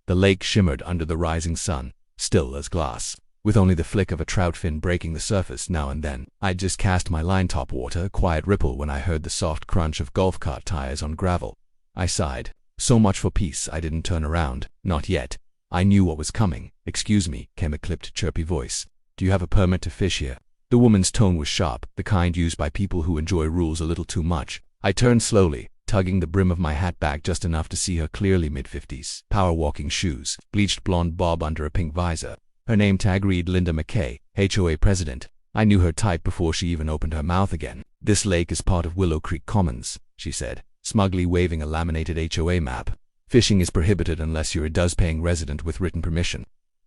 The lake shimmered under the rising sun, still as glass, with only the flick of a trout fin breaking the surface now and then. I'd just cast my line top water, a quiet ripple, when I heard the soft crunch of golf cart tires on gravel. I sighed. So much for peace. I didn't turn around. Not yet. I knew what was coming. "Excuse me," came a clipped, chirpy voice. "Do you have a permit to fish here?" The woman's tone was sharp, the kind used by people who enjoy rules a little too much. I turned slowly, tugging the brim of my hat back just enough to see her clearly mid-50s. Power walking shoes, bleached blonde bob under a pink visor. Her name tag read Linda McKay, HOA President. I knew her type before she even opened her mouth again. "This lake is part of Willow Creek Commons," she said, smugly waving a laminated HOA map. "Fishing is prohibited unless you're a dues-paying resident with written permission."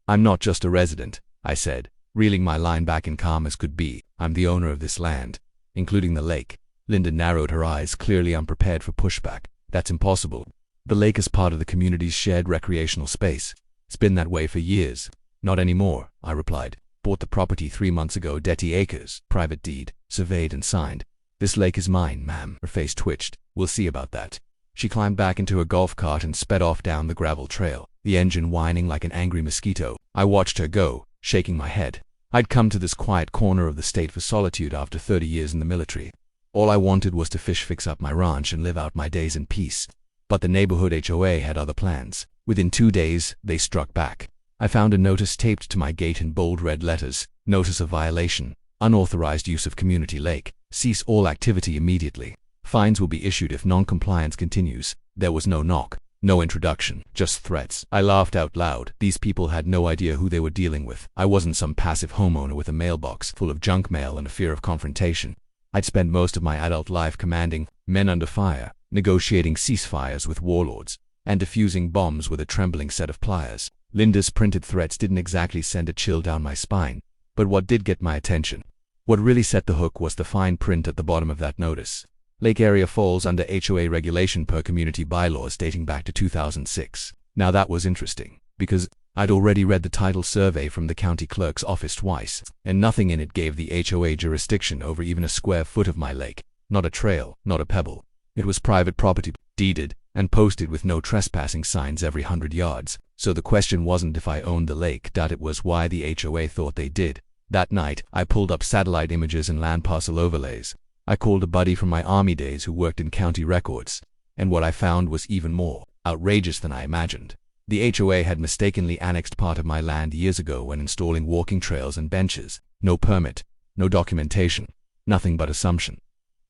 "I'm not just a resident," I said, reeling my line back in calm as could be. "I'm the owner of this land, including the lake." Linda narrowed her eyes, clearly unprepared for pushback. "That's impossible. The lake is part of the community's shared recreational space. It's been that way for years." "Not anymore," I replied. "Bought the property 3 months ago, 30 acres, private deed, surveyed and signed." "This lake is mine, ma'am." Her face twitched. "We'll see about that." She climbed back into her golf cart and sped off down the gravel trail, the engine whining like an angry mosquito. I watched her go, shaking my head. I'd come to this quiet corner of the state for solitude after 30 years in the military. All I wanted was to fish, fix up my ranch, and live out my days in peace. But the neighborhood HOA had other plans. Within 2 days, they struck back. I found a notice taped to my gate in bold red letters. "Notice of violation. Unauthorized use of community lake. Cease all activity immediately. Fines will be issued if non-compliance continues." There was no knock, no introduction, just threats. I laughed out loud. These people had no idea who they were dealing with. I wasn't some passive homeowner with a mailbox full of junk mail and a fear of confrontation. I'd spent most of my adult life commanding men under fire, negotiating ceasefires with warlords, and defusing bombs with a trembling set of pliers. Linda's printed threats didn't exactly send a chill down my spine, but what did get my attention, what really set the hook, was the fine print at the bottom of that notice. Lake area falls under HOA regulation per community bylaws dating back to 2006. Now that was interesting, because I'd already read the title survey from the county clerk's office twice, and nothing in it gave the HOA jurisdiction over even a square foot of my lake. Not a trail, not a pebble. It was private property, deeded, and posted with no trespassing signs every 100 yards. So the question wasn't if I owned the lake, it was why the HOA thought they did. That night, I pulled up satellite images and land parcel overlays. I called a buddy from my army days who worked in county records, and what I found was even more outrageous than I imagined. The HOA had mistakenly annexed part of my land years ago when installing walking trails and benches. No permit, no documentation, nothing but assumption.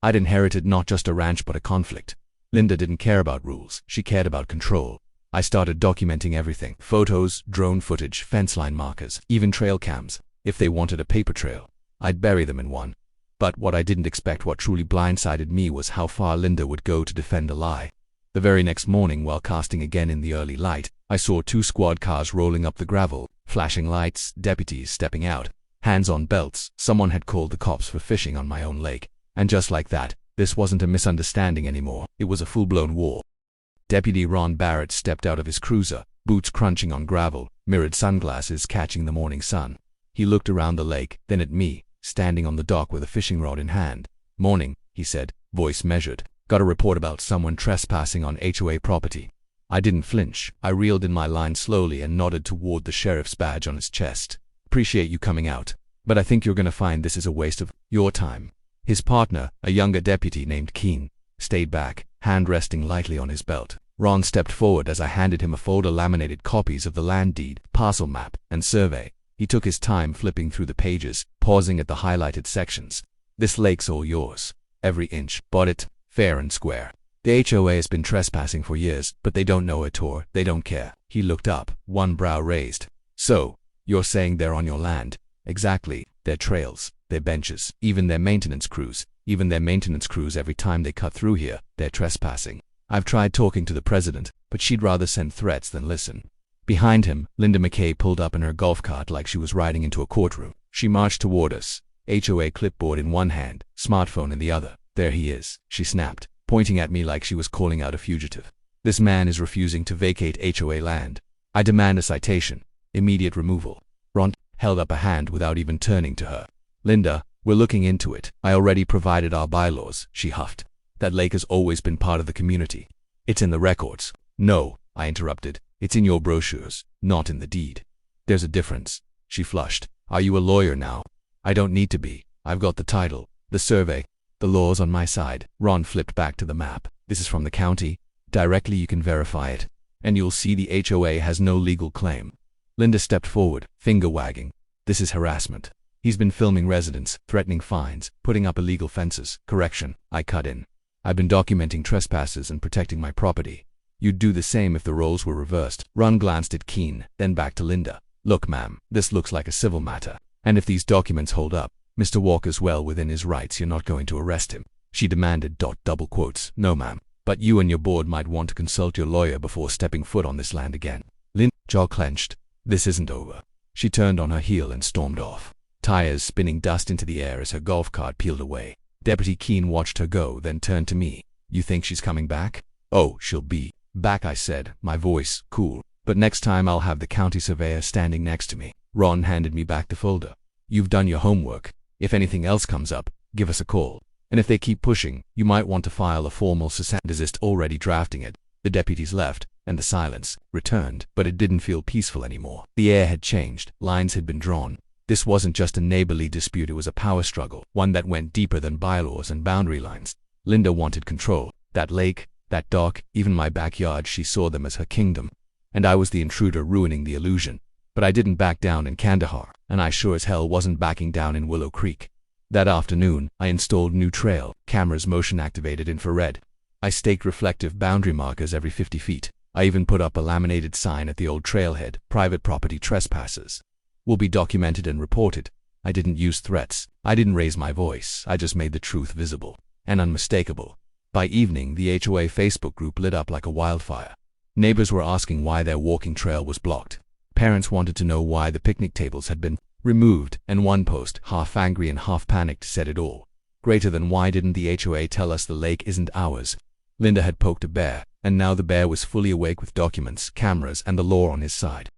I'd inherited not just a ranch but a conflict. Linda didn't care about rules, she cared about control. I started documenting everything: photos, drone footage, fence line markers, even trail cams. If they wanted a paper trail, I'd bury them in one. But what I didn't expect, what truly blindsided me, was how far Linda would go to defend a lie. The very next morning, while casting again in the early light, I saw 2 squad cars rolling up the gravel, flashing lights, deputies stepping out, hands on belts. Someone had called the cops for fishing on my own lake. And just like that, this wasn't a misunderstanding anymore, it was a full-blown war. Deputy Ron Barrett stepped out of his cruiser, boots crunching on gravel, mirrored sunglasses catching the morning sun. He looked around the lake, then at me, standing on the dock with a fishing rod in hand. "Morning," he said, voice measured. "Got a report about someone trespassing on HOA property." I didn't flinch. I reeled in my line slowly and nodded toward the sheriff's badge on his chest. "Appreciate you coming out, but I think you're gonna find this is a waste of your time." His partner, a younger deputy named Keene, stayed back, hand resting lightly on his belt. Ron stepped forward as I handed him a folder laminated copies of the land deed, parcel map, and survey. He took his time flipping through the pages, pausing at the highlighted sections. "This lake's all yours. Every inch. Bought it, fair and square. The HOA has been trespassing for years, but they don't know it or they don't care." He looked up, one brow raised. "So, you're saying they're on your land?" "Exactly. Their trails, their benches, even their maintenance crews. Every time they cut through here, they're trespassing. I've tried talking to the president, but she'd rather send threats than listen." Behind him, Linda McKay pulled up in her golf cart like she was riding into a courtroom. She marched toward us, HOA clipboard in one hand, smartphone in the other. "There he is," she snapped, pointing at me like she was calling out a fugitive. "This man is refusing to vacate HOA land. I demand a citation. Immediate removal." Ron held up a hand without even turning to her. "Linda, we're looking into it. I already provided our bylaws," she huffed. "That lake has always been part of the community. It's in the records." "No," I interrupted. It's in your brochures, not in the deed. There's a difference. She flushed. Are you a lawyer now? I don't need to be. I've got the title, the survey, the law's on my side. Ron flipped back to the map. This is from the county. Directly you can verify it. And you'll see the HOA has no legal claim. Linda stepped forward, finger wagging. This is harassment. He's been filming residents, threatening fines, putting up illegal fences. Correction, I cut in. I've been documenting trespasses and protecting my property. You'd do the same if the roles were reversed. Ron glanced at Keene, then back to Linda. Look, ma'am, this looks like a civil matter. And if these documents hold up, Mr. Walker's well within his rights. You're not going to arrest him. She demanded. Double quotes. No, ma'am. But you and your board might want to consult your lawyer before stepping foot on this land again. Linda's jaw clenched. This isn't over. She turned on her heel and stormed off, tires spinning dust into the air as her golf cart peeled away. Deputy Keene watched her go, then turned to me. You think she's coming back? Oh, she'll be back, I said, my voice cool. But next time I'll have the county surveyor standing next to me. Ron handed me back the folder. You've done your homework. If anything else comes up, give us a call. And if they keep pushing, you might want to file a formal desist. Already drafting it. The deputies left, and the silence returned, but it didn't feel peaceful anymore. The air had changed. Lines had been drawn. This wasn't just a neighborly dispute, it was a power struggle, one that went deeper than bylaws and boundary lines. Linda wanted control. That lake, that dock, even my backyard, she saw them as her kingdom. And I was the intruder ruining the illusion. But I didn't back down in Kandahar, and I sure as hell wasn't backing down in Willow Creek. That afternoon, I installed new trail cameras, motion-activated infrared. I staked reflective boundary markers every 50 feet. I even put up a laminated sign at the old trailhead, private property trespassers will be documented and reported. I didn't use threats. I didn't raise my voice. I just made the truth visible and unmistakable. By evening, the HOA Facebook group lit up like a wildfire. Neighbors were asking why their walking trail was blocked. Parents wanted to know why the picnic tables had been removed, and one post, half angry and half panicked, said it all. Greater than why didn't the HOA tell us the lake isn't ours? Linda had poked a bear, and now the bear was fully awake with documents, cameras, and the law on his side.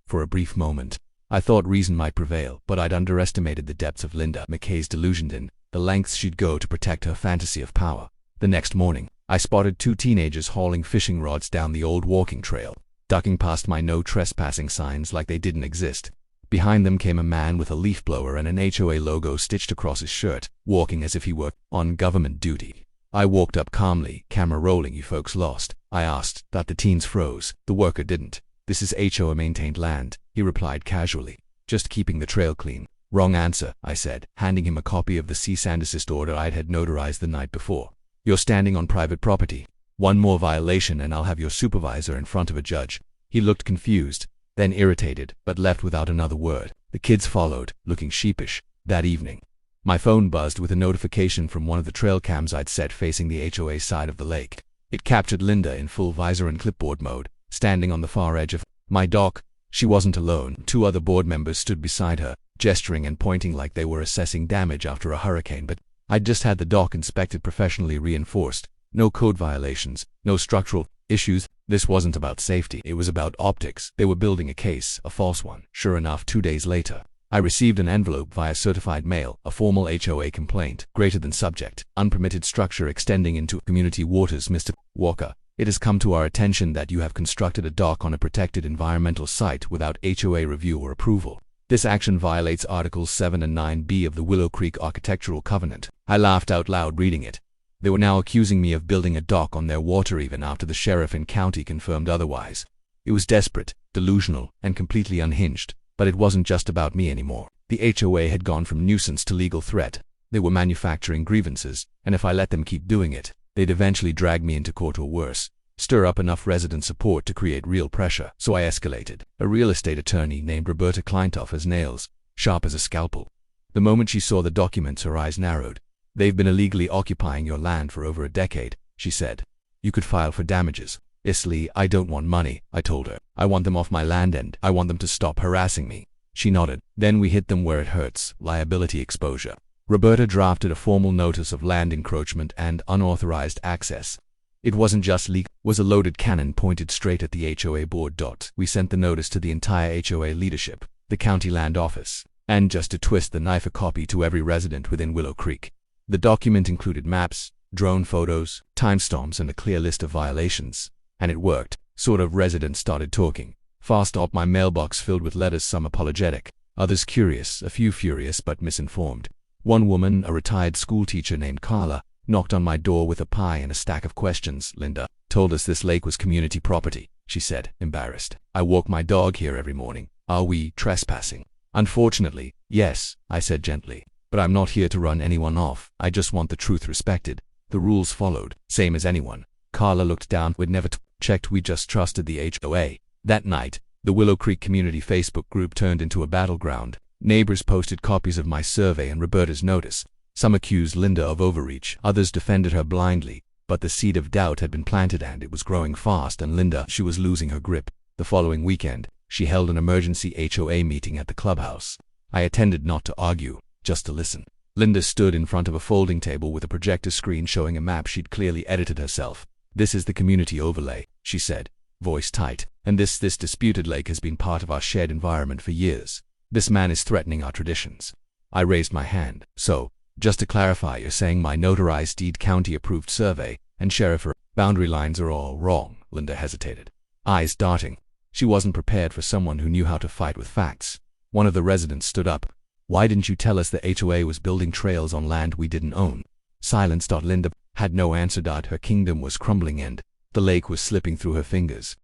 For a brief moment, I thought reason might prevail, but I'd underestimated the depths of Linda McKay's delusion and the lengths she'd go to protect her fantasy of power. The next morning, I spotted two teenagers hauling fishing rods down the old walking trail, ducking past my no trespassing signs like they didn't exist. Behind them came a man with a leaf blower and an HOA logo stitched across his shirt, walking as if he were on government duty. I walked up calmly, camera rolling. You folks lost? I asked. That the teens froze. The worker didn't. This is HOA maintained land, he replied casually. Just keeping the trail clean. Wrong answer, I said, handing him a copy of the cease and desist order I'd had notarized the night before. You're standing on private property. One more violation and I'll have your supervisor in front of a judge. He looked confused, then irritated, but left without another word. The kids followed, looking sheepish. That evening, my phone buzzed with a notification from one of the trail cams I'd set facing the HOA side of the lake. It captured Linda in full visor and clipboard mode, standing on the far edge of my dock. She wasn't alone. Two other board members stood beside her, gesturing and pointing like they were assessing damage after a hurricane, but I'd just had the dock inspected, professionally reinforced. No code violations, no structural issues. This wasn't about safety, it was about optics. They were building a case, a false one. Sure enough, 2 days later, I received an envelope via certified mail, a formal HOA complaint, greater than subject, unpermitted structure extending into community waters. Mr. Walker, it has come to our attention that you have constructed a dock on a protected environmental site without HOA review or approval. This action violates Articles 7 and 9b of the Willow Creek Architectural Covenant. I laughed out loud reading it. They were now accusing me of building a dock on their water even after the sheriff and county confirmed otherwise. It was desperate, delusional, and completely unhinged. But it wasn't just about me anymore. The HOA had gone from nuisance to legal threat. They were manufacturing grievances, and if I let them keep doing it, they'd eventually drag me into court or worse, stir up enough resident support to create real pressure. So I escalated. A real estate attorney named Roberta Kleintoff as nails, sharp as a scalpel. The moment she saw the documents, her eyes narrowed. They've been illegally occupying your land for over a decade, she said. You could file for damages. Isli, I don't want money, I told her. I want them off my land and I want them to stop harassing me. She nodded. Then we hit them where it hurts, liability exposure. Roberta drafted a formal notice of land encroachment and unauthorized access. It wasn't just legal, it was a loaded cannon pointed straight at the HOA board. We sent the notice to the entire HOA leadership, the county land office, and just to twist the knife, a copy to every resident within Willow Creek. The document included maps, drone photos, timestamps, and a clear list of violations. And it worked. sort of residents started talking. Fast up my mailbox filled with letters, some apologetic, others curious, a few furious but misinformed. One woman, a retired schoolteacher named Carla, knocked on my door with a pie and a stack of questions. "Linda told us this lake was community property," she said, embarrassed. "I walk my dog here every morning. Are we trespassing?" "Unfortunately, yes," I said gently. "But I'm not here to run anyone off. I just want the truth respected. The rules followed, same as anyone." Carla looked down. "We'd never checked, we just trusted the HOA." That night, the Willow Creek Community Facebook group turned into a battleground. Neighbors posted copies of my survey and Roberta's notice. Some accused Linda of overreach, others defended her blindly, but the seed of doubt had been planted and it was growing fast, and Linda, she was losing her grip. The following weekend, she held an emergency HOA meeting at the clubhouse. I attended not to argue, just to listen. Linda stood in front of a folding table with a projector screen showing a map she'd clearly edited herself. "This is the community overlay," she said, voice tight, "and this disputed lake has been part of our shared environment for years. This man is threatening our traditions." I raised my hand. "So, just to clarify, you're saying my notarized deed, county-approved survey, and sheriff boundary lines are all wrong?" Linda hesitated, eyes darting. She wasn't prepared for someone who knew how to fight with facts. One of the residents stood up. "Why didn't you tell us the HOA was building trails on land we didn't own?" Silence. Linda had no answer. Her kingdom was crumbling and the lake was slipping through her fingers.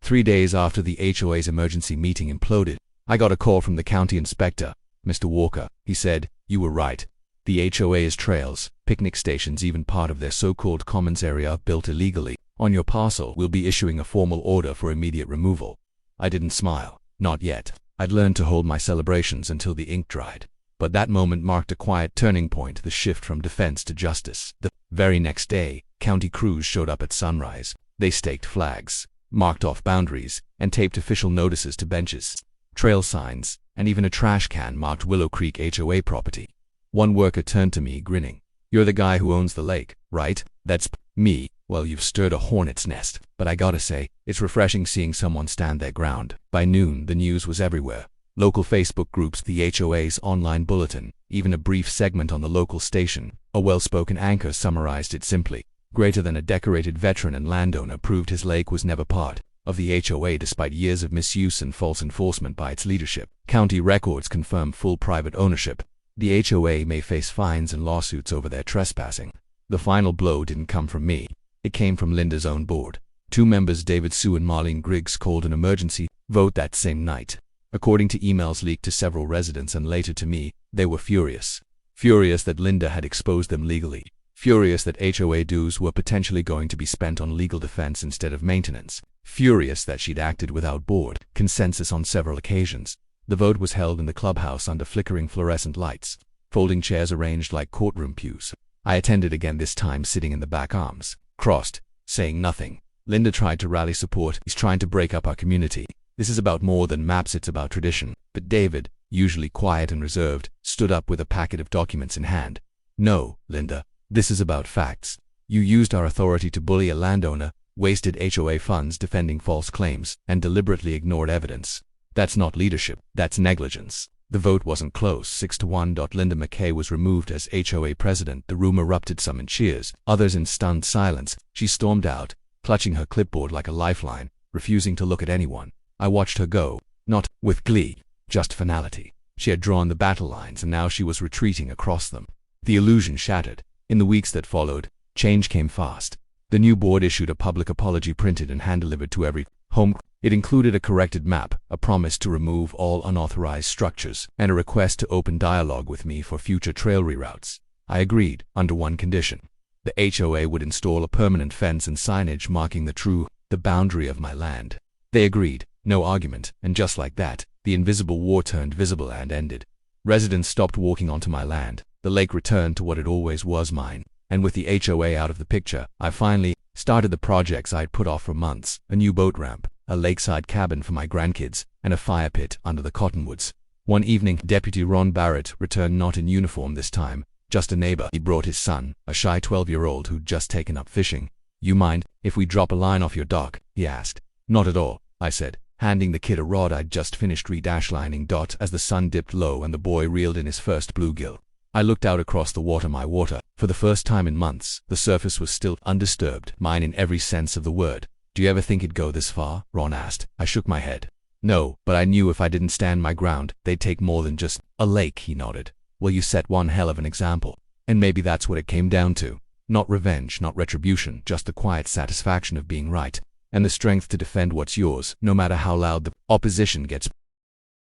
3 days after the HOA's emergency meeting imploded, I got a call from the county inspector. "Mr. Walker," he said, "you were right. The HOA's trails, picnic stations, even part of their so-called commons area built illegally on your parcel. We'll be issuing a formal order for immediate removal." I didn't smile. Not yet. I'd learned to hold my celebrations until the ink dried. But that moment marked a quiet turning point, the shift from defense to justice. The very next day, county crews showed up at sunrise. They staked flags, marked off boundaries, and taped official notices to benches. Trail signs, and even a trash can marked Willow Creek HOA property. One worker turned to me, grinning. "You're the guy who owns the lake, right?" "That's me." "Well, you've stirred a hornet's nest. But I gotta say, it's refreshing seeing someone stand their ground." By noon, the news was everywhere. Local Facebook groups, the HOA's online bulletin, even a brief segment on the local station. A well-spoken anchor summarized it simply. Greater than a decorated veteran and landowner proved his lake was never part of the HOA despite years of misuse and false enforcement by its leadership. County records confirm full private ownership. The HOA may face fines and lawsuits over their trespassing. The final blow didn't come from me. It came from Linda's own board. 2 members, David Sue and Marlene Griggs, called an emergency vote that same night. According to emails leaked to several residents and later to me, they were furious. Furious that Linda had exposed them legally. Furious that HOA dues were potentially going to be spent on legal defense instead of maintenance. Furious that she'd acted without board consensus on several occasions. The vote was held in the clubhouse under flickering fluorescent lights, folding chairs arranged like courtroom pews. I attended again, this time sitting in the back, arms crossed, saying nothing. Linda tried to rally support. "He's trying to break up our community. This is about more than maps, it's about tradition." But David, usually quiet and reserved, stood up with a packet of documents in hand. "No, Linda, this is about facts. You used our authority to bully a landowner, wasted HOA funds defending false claims, and deliberately ignored evidence. That's not leadership, that's negligence." The vote wasn't close, 6-1. Linda McKay was removed as HOA president. The room erupted, some in cheers, others in stunned silence. She stormed out, clutching her clipboard like a lifeline, refusing to look at anyone. I watched her go, not with glee, just finality. She had drawn the battle lines and now she was retreating across them. The illusion shattered. In the weeks that followed, change came fast. The new board issued a public apology printed and hand-delivered to every home. It included a corrected map, a promise to remove all unauthorized structures, and a request to open dialogue with me for future trail reroutes. I agreed, under one condition. The HOA would install a permanent fence and signage marking the boundary of my land. They agreed, no argument, and just like that, the invisible war turned visible and ended. Residents stopped walking onto my land. The lake returned to what it always was, mine. And with the HOA out of the picture, I finally started the projects I'd put off for months: a new boat ramp, a lakeside cabin for my grandkids, and a fire pit under the cottonwoods. One evening, Deputy Ron Barrett returned, not in uniform this time, just a neighbor. He brought his son, a shy 12-year-old who'd just taken up fishing. "You mind if we drop a line off your dock?" he asked. "Not at all," I said, handing the kid a rod I'd just finished re-lining. As the sun dipped low and the boy reeled in his first bluegill, I looked out across the water, my water. For the first time in months, the surface was still undisturbed, mine in every sense of the word. Do you ever think it'd go this far? Ron asked. I shook my head. No, but I knew if I didn't stand my ground, they'd take more than just a lake, he nodded. Well, you set one hell of an example. And maybe that's what it came down to. Not revenge, not retribution, just the quiet satisfaction of being right. And the strength to defend what's yours, no matter how loud the opposition gets.